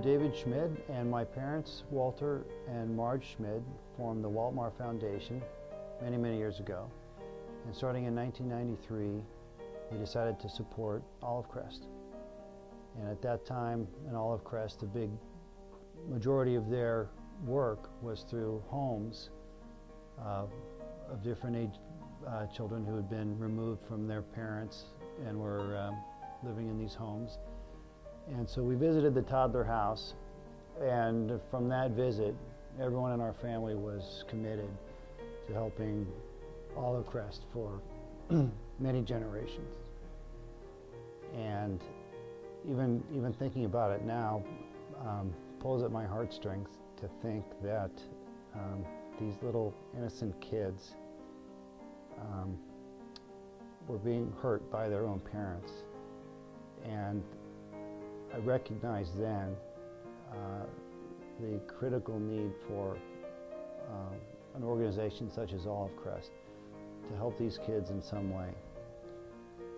I'm David Schmid, and my parents, Walter and Marge Schmid, formed the Waltmar Foundation many, many years ago. And starting in 1993, they decided to support Olive Crest. And at that time, in Olive Crest, the big majority of their work was through homes of different age children who had been removed from their parents and were living in these homes. And so we visited the toddler house, and from that visit, everyone in our family was committed to helping Olive Crest for many generations. And even thinking about it now pulls at my heartstrings to think that these little innocent kids were being hurt by their own parents. And I recognized then the critical need for an organization such as Olive Crest to help these kids in some way.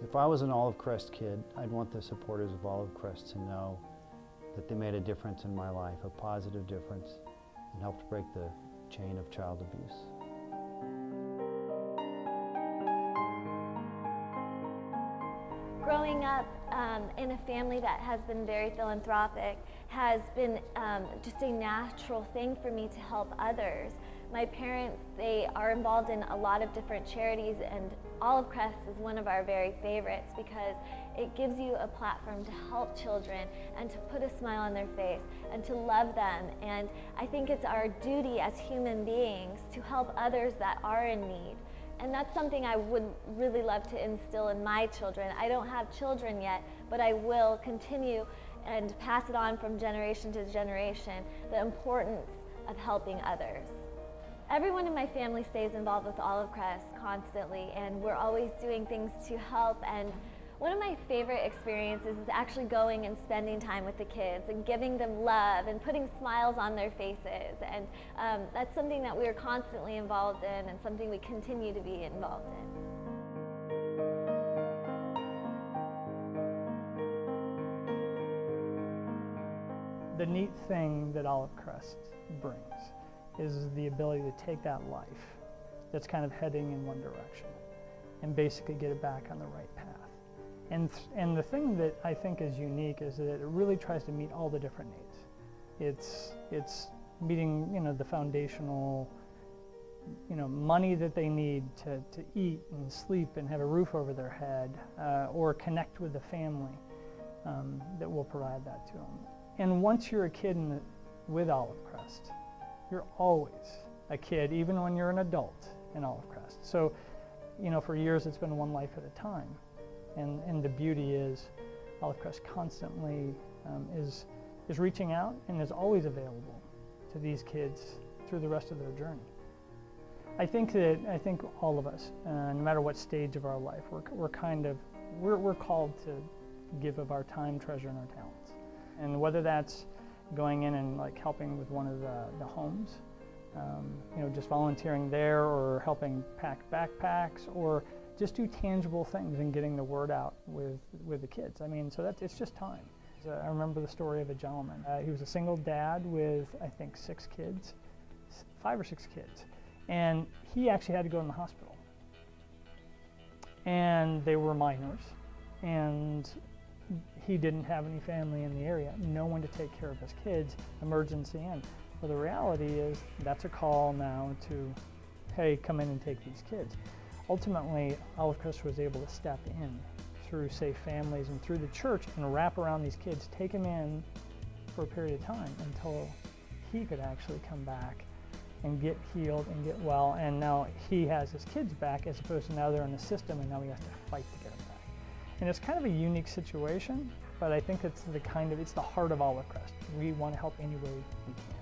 If I was an Olive Crest kid, I'd want the supporters of Olive Crest to know that they made a difference in my life, a positive difference, and helped break the chain of child abuse. Growing up in a family that has been very philanthropic has been just a natural thing for me to help others. My parents, they are involved in a lot of different charities, and Olive Crest is one of our very favorites because it gives you a platform to help children and to put a smile on their face and to love them. And I think it's our duty as human beings to help others that are in need. And that's something I would really love to instill in my children. I don't have children yet, but I will continue and pass it on from generation to generation, the importance of helping others. Everyone in my family stays involved with Olive Crest constantly, and we're always doing things to help. And one of my favorite experiences is actually going and spending time with the kids and giving them love and putting smiles on their faces. And that's something that we are constantly involved in and something we continue to be involved in. The neat thing that Olive Crest brings is the ability to take that life that's kind of heading in one direction and basically get it back on the right path. And the thing that I think is unique is that it really tries to meet all the different needs. It's meeting, the foundational, money that they need to eat and sleep and have a roof over their head, or connect with the family that will provide that to them. And once you're a kid with Olive Crest, you're always a kid, even when you're an adult in Olive Crest. So, for years it's been one life at a time. And the beauty is Olive Crest constantly is reaching out and is always available to these kids through the rest of their journey. I think all of us, no matter what stage of our life, we're called to give of our time, treasure, and our talents. And whether that's going in and helping with one of the homes, just volunteering there, or helping pack backpacks, or just do tangible things and getting the word out with the kids. So it's just time. I remember the story of a gentleman. He was a single dad with, I think, 6 kids, 5 or 6 kids. And he actually had to go in the hospital. And they were minors. And he didn't have any family in the area, no one to take care of his kids, emergency in. Well, the reality is that's a call now to, hey, come in and take these kids. Ultimately, Olive Crest was able to step in through Safe Families and through the church and wrap around these kids, take them in for a period of time until he could actually come back and get healed and get well. And now he has his kids back, as opposed to now they're in the system and now he has to fight to get them back. And it's kind of a unique situation, but I think it's the heart of Olive Crest. We want to help any way we can.